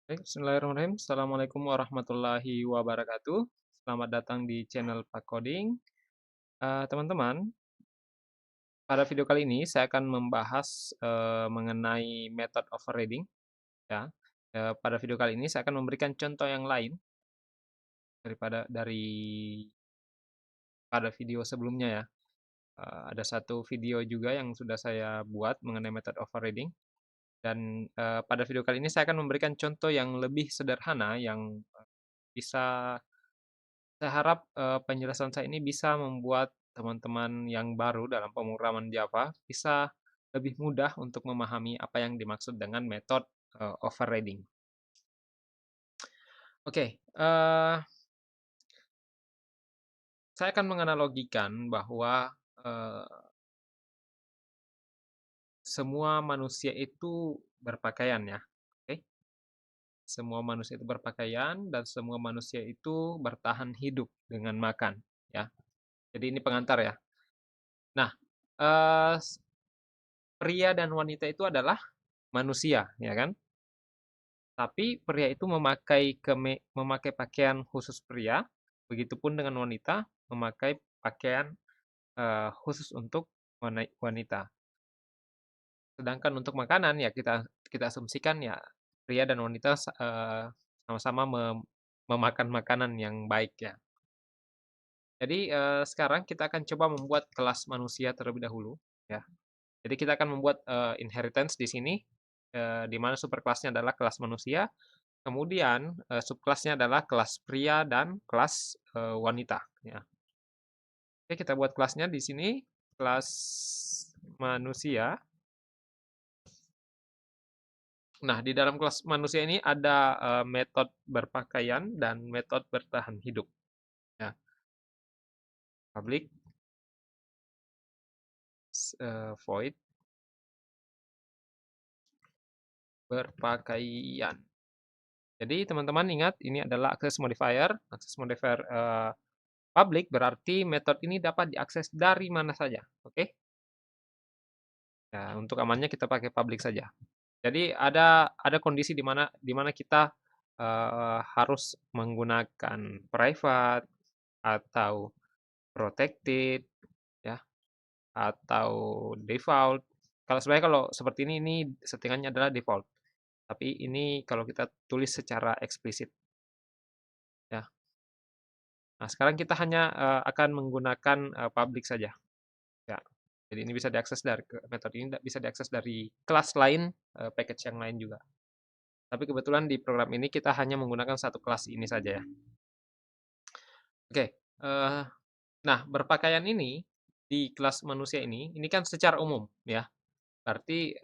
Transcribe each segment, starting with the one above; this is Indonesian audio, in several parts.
Baik, bismillahirrahmanirrahim. Assalamualaikum warahmatullahi wabarakatuh. Selamat datang di channel Pak Coding. Teman-teman, pada video kali ini saya akan membahas mengenai method overriding. Ya. Pada video kali ini saya akan memberikan contoh yang lain dari pada video sebelumnya ya. Ada satu video juga yang sudah saya buat mengenai method overriding. Dan pada video kali ini saya akan memberikan contoh yang lebih sederhana yang bisa saya harap, penjelasan saya ini bisa membuat teman-teman yang baru dalam pemrograman Java bisa lebih mudah untuk memahami apa yang dimaksud dengan metode, overriding. Oke, saya akan menganalogikan bahwa, semua manusia itu berpakaian ya, oke? Semua manusia itu berpakaian dan semua manusia itu bertahan hidup dengan makan, ya. Jadi ini pengantar ya. Nah, eee pria dan wanita itu adalah manusia, ya kan? Tapi pria itu memakai pakaian khusus pria, begitupun dengan wanita memakai pakaian khusus untuk wanita. Sedangkan untuk makanan ya kita kita asumsikan ya pria dan wanita sama-sama memakan makanan yang baik ya. Jadi sekarang kita akan coba membuat kelas manusia terlebih dahulu ya. Jadi kita akan membuat inheritance di sini, di mana superkelasnya adalah kelas manusia, kemudian subkelasnya adalah kelas pria dan kelas wanita. Ya. Oke, kita buat kelasnya di sini, kelas manusia. Nah, di dalam kelas manusia ini ada metode berpakaian dan metode bertahan hidup. Ya. Public void berpakaian. Jadi teman-teman ingat ini adalah access modifier. Access modifier public berarti metode ini dapat diakses dari mana saja. Oke? Ya, untuk amannya kita pakai public saja. Jadi ada kondisi di mana kita harus menggunakan private atau protected ya atau default. Kalau seperti ini settingannya adalah default. Tapi ini kalau kita tulis secara eksplisit ya. Nah, sekarang kita hanya akan menggunakan public saja. Ya. Jadi ini bisa diakses dari metode ini bisa diakses dari kelas lain, package yang lain juga. Tapi kebetulan di program ini kita hanya menggunakan satu kelas ini saja ya. Oke, nah berpakaian ini di kelas manusia ini kan secara umum ya. Berarti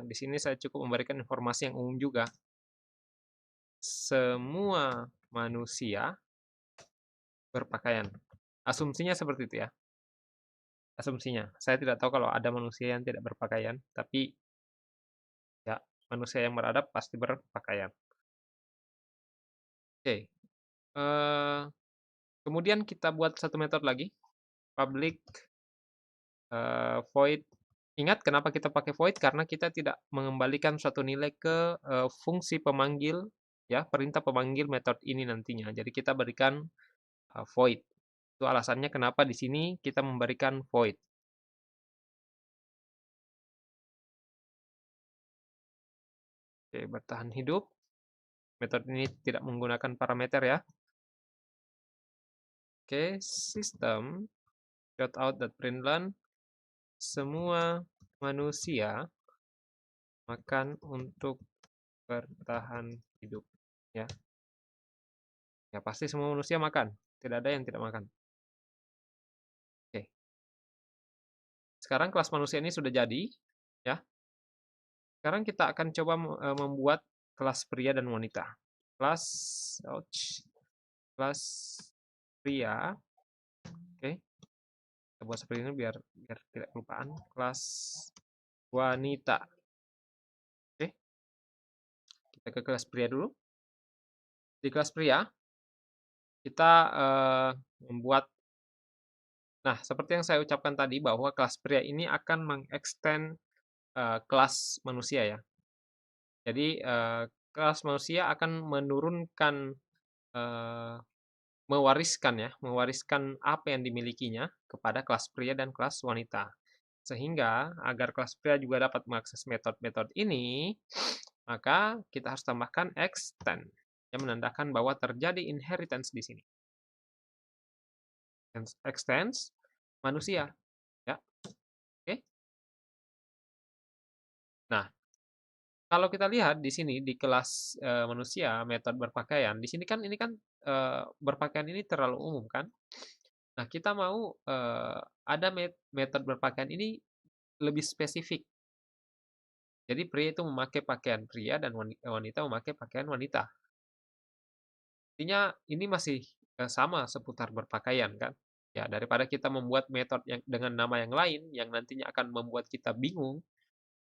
di sini saya cukup memberikan informasi yang umum juga. Semua manusia berpakaian. Asumsinya seperti itu ya. Asumsinya. Saya tidak tahu kalau ada manusia yang tidak berpakaian, tapi ya manusia yang beradab pasti berpakaian. Oke. Kemudian kita buat satu metode lagi, public void. Ingat kenapa kita pakai void? Karena kita tidak mengembalikan suatu nilai ke fungsi pemanggil, ya perintah pemanggil metode ini nantinya. Jadi kita berikan void. Itu alasannya kenapa di sini kita memberikan void. Oke, bertahan hidup. Metode ini tidak menggunakan parameter ya. Oke, system .out.println semua manusia makan untuk bertahan hidup ya. Ya pasti semua manusia makan, tidak ada yang tidak makan. Oke. Sekarang kelas manusia ini sudah jadi ya. Sekarang kita akan coba membuat kelas pria dan wanita. Kelas kelas pria. Oke. Kita buat seperti ini biar tidak kelupaan. Kelas wanita. Oke. Kita ke kelas pria dulu. Di kelas pria kita membuat. Nah, seperti yang saya ucapkan tadi bahwa kelas pria ini akan mengextend kelas manusia ya. Jadi kelas manusia akan menurunkan, eee, mewariskan apa yang dimilikinya kepada kelas pria dan kelas wanita. Sehingga agar kelas pria juga dapat mengakses metode-metode ini, maka kita harus tambahkan extend yang menandakan bahwa terjadi inheritance di sini. Extends manusia, ya. Oke. Nah, kalau kita lihat di sini di kelas manusia metode berpakaian, di sini kan ini kan berpakaian ini terlalu umum kan. Nah, kita mau ada metode berpakaian ini lebih spesifik. Jadi pria itu memakai pakaian pria dan wanita memakai pakaian wanita. Artinya ini masih sama seputar berpakaian kan. Ya, daripada kita membuat metode yang dengan nama yang lain yang nantinya akan membuat kita bingung,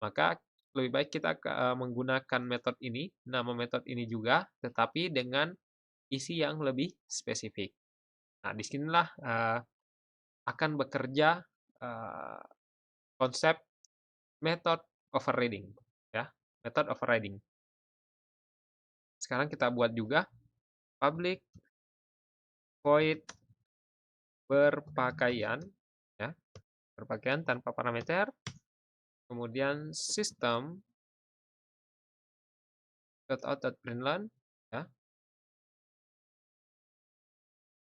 maka lebih baik kita menggunakan metode ini, nama metode ini juga, tetapi dengan isi yang lebih spesifik. Nah, disinilah akan bekerja konsep method overriding, ya, method overriding. Sekarang kita buat juga public void berpakaian, ya, berpakaian tanpa parameter, kemudian system .out.println, ya,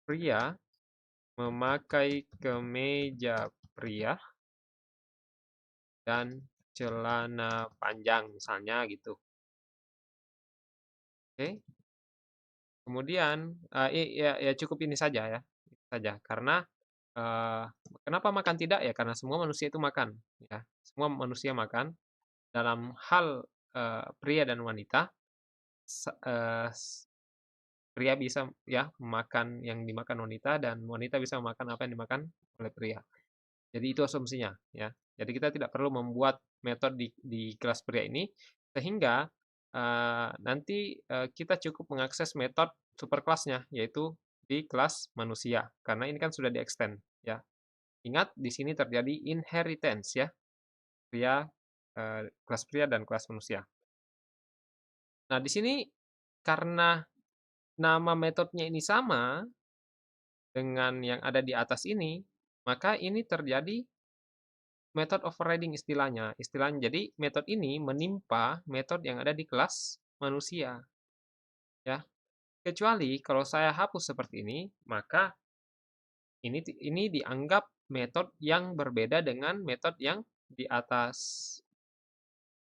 pria memakai kemeja pria dan celana panjang misalnya gitu. Oke. Kemudian ya cukup ini saja ya. Ini saja karena kenapa makan tidak ya karena semua manusia itu makan ya. Semua manusia makan dalam hal pria dan wanita pria bisa ya makan yang dimakan wanita dan wanita bisa memakan apa yang dimakan oleh pria. Jadi itu asumsinya ya. Jadi kita tidak perlu membuat metode di kelas pria ini sehingga nanti kita cukup mengakses metode superkelasnya yaitu di kelas manusia karena ini kan sudah di-extend ya. Ingat di sini terjadi inheritance ya. Kelas pria dan kelas manusia. Nah, di sini karena nama metodenya ini sama dengan yang ada di atas ini, maka ini terjadi method overriding istilahnya. Jadi metode ini menimpa metode yang ada di kelas manusia. Ya. Kecuali kalau saya hapus seperti ini, maka ini dianggap metode yang berbeda dengan metode yang di atas.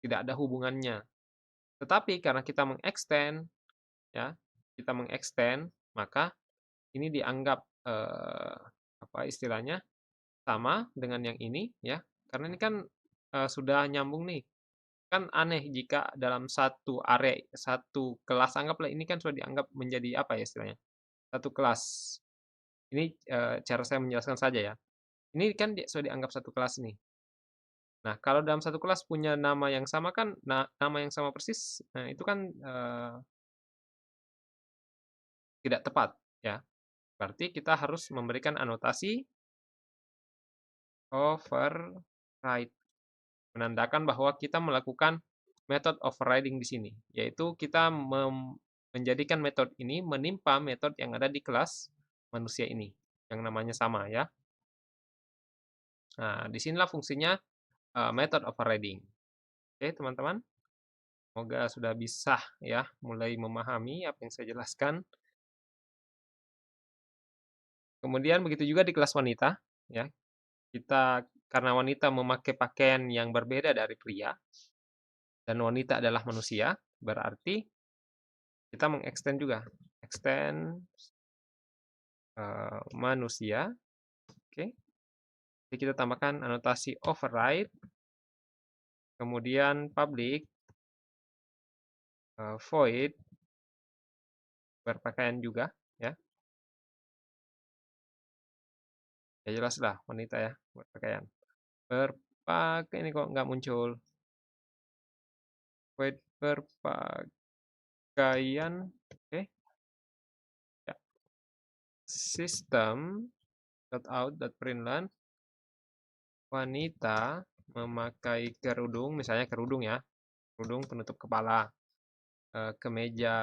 Tidak ada hubungannya. Tetapi karena kita mengextend, ya, kita mengextend, maka ini dianggap apa istilahnya sama dengan yang ini, ya. Karena ini kan sudah nyambung nih. Kan aneh jika dalam satu area, satu kelas, anggaplah ini kan sudah dianggap menjadi apa ya istilahnya? Satu kelas. Ini cara saya menjelaskan saja ya. Ini kan sudah dianggap satu kelas nih. Nah, kalau dalam satu kelas punya nama yang sama kan, nama yang sama persis, nah itu kan tidak tepat, ya. Berarti kita harus memberikan anotasi override, menandakan bahwa kita melakukan method overriding di sini, yaitu kita menjadikan metode ini menimpa metode yang ada di kelas manusia ini, yang namanya sama ya. Nah, disinilah fungsinya method overriding. Oke, teman-teman. Semoga sudah bisa ya mulai memahami apa yang saya jelaskan. Kemudian begitu juga di kelas wanita, ya. Kita karena wanita memakai pakaian yang berbeda dari pria dan wanita adalah manusia, berarti kita mengextend juga. Extend manusia. Oke. Jadi kita tambahkan anotasi override, kemudian public void berpakaian juga, ya. Ya jelas lah wanita ya berpakaian. Berpakaian ini kok nggak muncul. Void berpakaian, oke. Ya. System .out.println wanita memakai kerudung, misalnya kerudung ya, kerudung penutup kepala. kemeja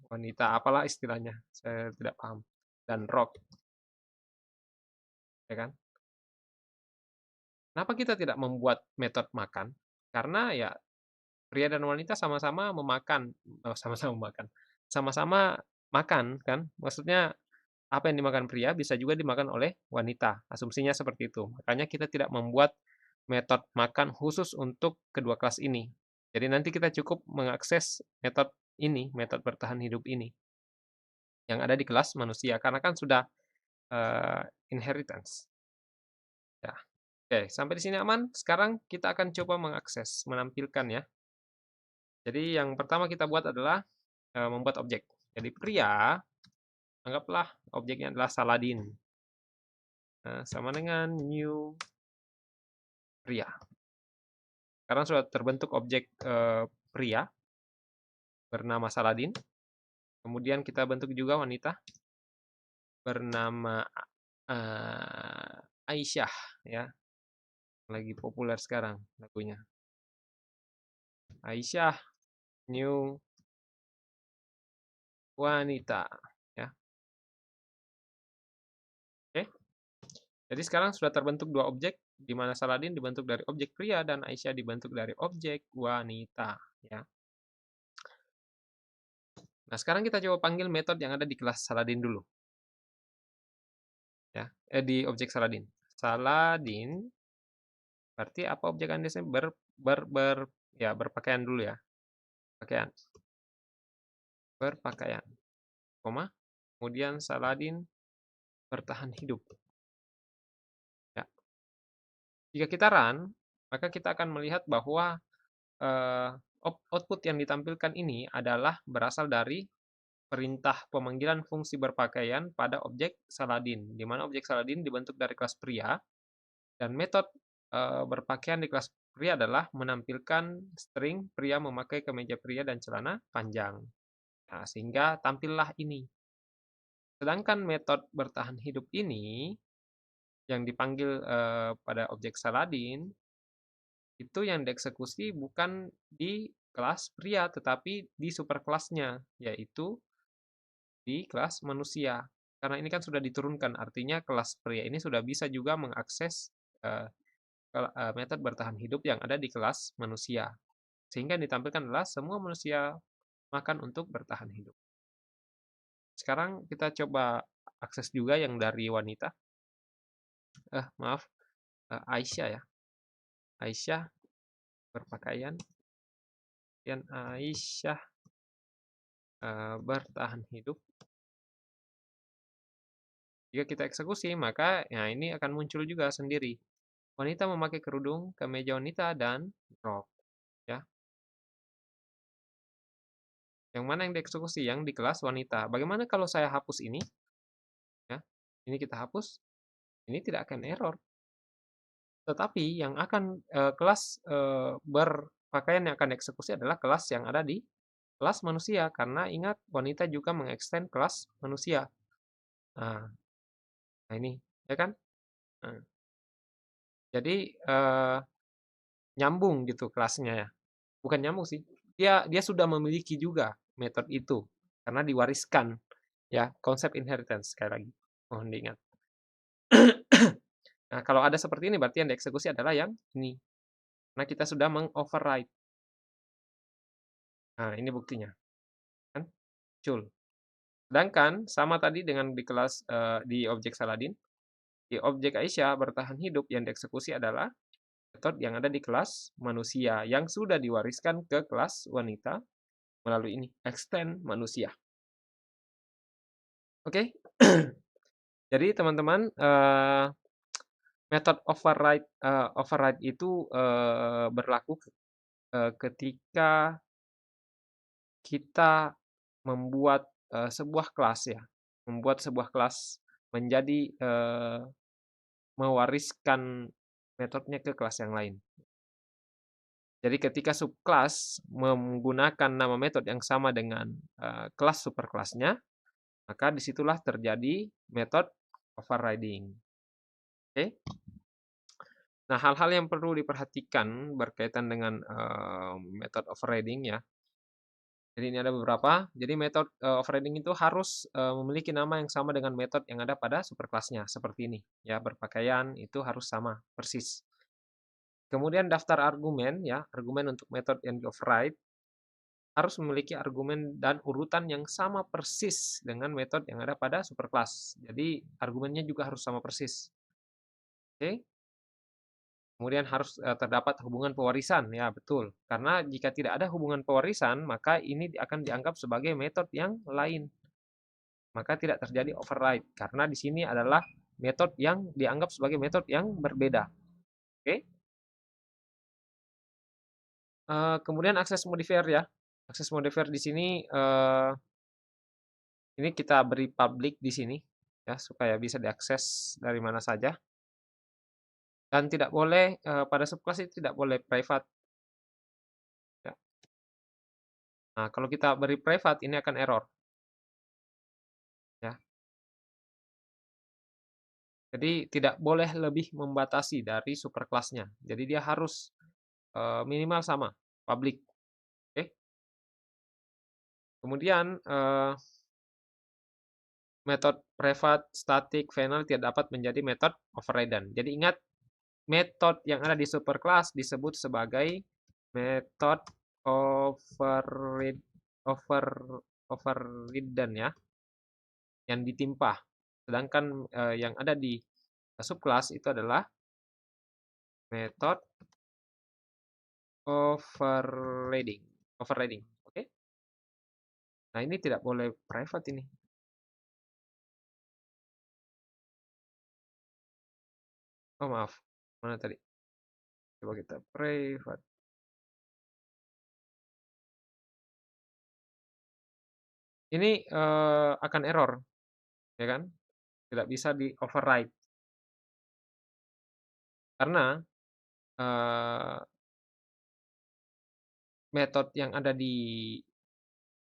wanita, apalah istilahnya, saya tidak paham, dan rok, ya kan? Kenapa kita tidak membuat metode makan? Karena ya pria dan wanita sama-sama memakan, sama-sama memakan, sama-sama makan kan? Maksudnya apa yang dimakan pria bisa juga dimakan oleh wanita. Asumsinya seperti itu. Makanya kita tidak membuat metode makan khusus untuk kedua kelas ini. Jadi nanti kita cukup mengakses metode ini, metode bertahan hidup ini yang ada di kelas manusia karena kan sudah eh, inheritance. Ya. Oke, sampai di sini aman. Sekarang kita akan coba mengakses, menampilkan ya. Jadi yang pertama kita buat adalah membuat objek. Jadi pria, anggaplah objeknya adalah Saladin. Nah, sama dengan new pria. Sekarang sudah terbentuk objek pria bernama Saladin. Kemudian kita bentuk juga wanita bernama Aisyah ya. Lagi populer sekarang lagunya. Aisyah new wanita ya. Oke. Jadi sekarang sudah terbentuk dua objek di mana Saladin dibentuk dari objek pria dan Aisyah dibentuk dari objek wanita ya. Nah, sekarang kita coba panggil metode yang ada di kelas Saladin dulu. Ya, di objek Saladin. Saladin berarti apa objek Anda ya berpakaian dulu ya. Pakaian. Berpakaian. Koma. Kemudian Saladin bertahan hidup. Ya. Jika kita run, maka kita akan melihat bahwa eh, output yang ditampilkan ini adalah berasal dari perintah pemanggilan fungsi berpakaian pada objek Saladin, di mana objek Saladin dibentuk dari kelas pria, dan metode berpakaian di kelas pria adalah menampilkan string pria memakai kemeja pria dan celana panjang. Nah, sehingga tampillah ini. Sedangkan metode bertahan hidup ini yang dipanggil pada objek Saladin itu yang dieksekusi bukan di kelas pria tetapi di superkelasnya, yaitu di kelas manusia. Karena ini kan sudah diturunkan, artinya kelas pria ini sudah bisa juga mengakses metode bertahan hidup yang ada di kelas manusia. Sehingga yang ditampilkan adalah semua manusia makan untuk bertahan hidup. Sekarang kita coba akses juga yang dari wanita. Maaf, Aisyah ya. Aisyah berpakaian. Dan Aisyah bertahan hidup. Jika kita eksekusi, maka ya ini akan muncul juga sendiri. Wanita memakai kerudung, kemeja wanita, dan rok. Ya. Yang mana yang dieksekusi? Yang di kelas wanita. Bagaimana kalau saya hapus ini? Ya. Ini kita hapus. Ini tidak akan error. Tetapi yang akan kelas berpakaian yang akan dieksekusi adalah kelas yang ada di kelas manusia. Karena ingat, wanita juga mengextend kelas manusia. Nah, ini, ya kan? Nah, jadi nyambung gitu kelasnya ya. Bukan nyambung sih. Dia sudah memiliki juga metode itu karena diwariskan ya, konsep inheritance sekali lagi. Mohon diingat. Nah, kalau ada seperti ini berarti yang dieksekusi adalah yang ini. Nah, kita sudah mengoverride. Nah, ini buktinya. Kan? Muncul. Sedangkan sama tadi dengan di kelas di objek Saladin, di objek Aisyah bertahan hidup yang dieksekusi adalah metode yang ada di kelas manusia yang sudah diwariskan ke kelas wanita melalui ini, extend manusia. Oke? Jadi teman-teman, metode override itu berlaku ketika kita membuat sebuah kelas ya, membuat sebuah kelas menjadi mewariskan metodenya ke kelas yang lain. Jadi ketika subkelas menggunakan nama metode yang sama dengan kelas superkelasnya, maka disitulah terjadi metode overriding. Oke? Nah, hal-hal yang perlu diperhatikan berkaitan dengan metode overriding ya. Jadi ini ada beberapa. Jadi metode overriding itu harus memiliki nama yang sama dengan metode yang ada pada superkelasnya, seperti ini. Ya, berpakaian itu harus sama, persis. Kemudian daftar argumen, ya, argumen untuk metode yang di-override harus memiliki argumen dan urutan yang sama persis dengan metode yang ada pada superclass. Jadi argumennya juga harus sama persis. Oke. Kemudian harus terdapat hubungan pewarisan, ya betul. Karena jika tidak ada hubungan pewarisan, maka ini akan dianggap sebagai metode yang lain. Maka tidak terjadi override karena di sini adalah metode yang dianggap sebagai metode yang berbeda. Oke. Kemudian akses modifier, ya. Akses modifier di sini ini kita beri public di sini, ya, supaya bisa diakses dari mana saja. Dan tidak boleh pada subclass itu tidak boleh private. Ya. Nah, kalau kita beri private ini akan error. Ya. Jadi tidak boleh lebih membatasi dari superclass-nya. Jadi dia harus minimal sama, public. Oke. Kemudian metode private, static, final tidak dapat menjadi metode overridden. Jadi ingat, metode yang ada di superclass disebut sebagai metode overrid over overridden, ya, yang ditimpa. Sedangkan yang ada di subclass itu adalah metode overriding. Overriding, oke? Nah, ini tidak boleh private ini. Oh, maaf. Mana tadi? Coba kita private. Ini akan error, ya kan? Tidak bisa di override. Karena metode yang ada di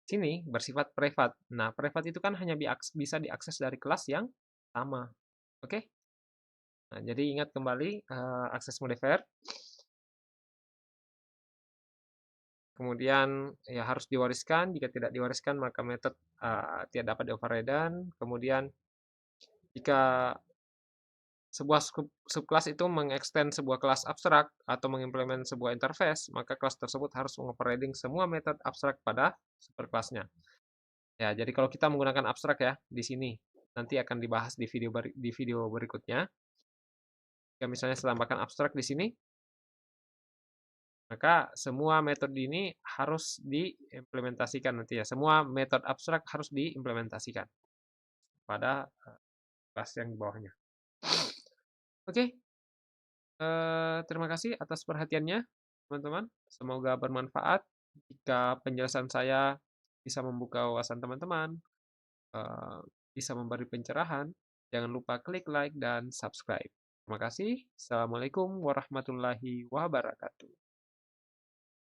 sini bersifat private. Nah, private itu kan hanya bisa diakses dari kelas yang sama. Oke? Nah, jadi ingat kembali akses modifier. Kemudian ya harus diwariskan. Jika tidak diwariskan maka metode tidak dapat di-override. Kemudian jika sebuah subclass itu mengextend sebuah kelas abstrak atau mengimplement sebuah interface, maka kelas tersebut harus mengoverriding semua metode abstrak pada superclassnya. Ya, jadi kalau kita menggunakan abstrak, ya, di sini nanti akan dibahas di video berikutnya. Jika misalnya saya tambahkan abstrak di sini, maka semua metode ini harus diimplementasikan nanti, ya. Semua metode abstrak harus diimplementasikan pada kelas yang di bawahnya. Oke. Terima kasih atas perhatiannya, teman-teman. Semoga bermanfaat. Jika penjelasan saya bisa membuka wawasan teman-teman, bisa memberi pencerahan, jangan lupa klik like dan subscribe. Terima kasih. Assalamualaikum warahmatullahi wabarakatuh.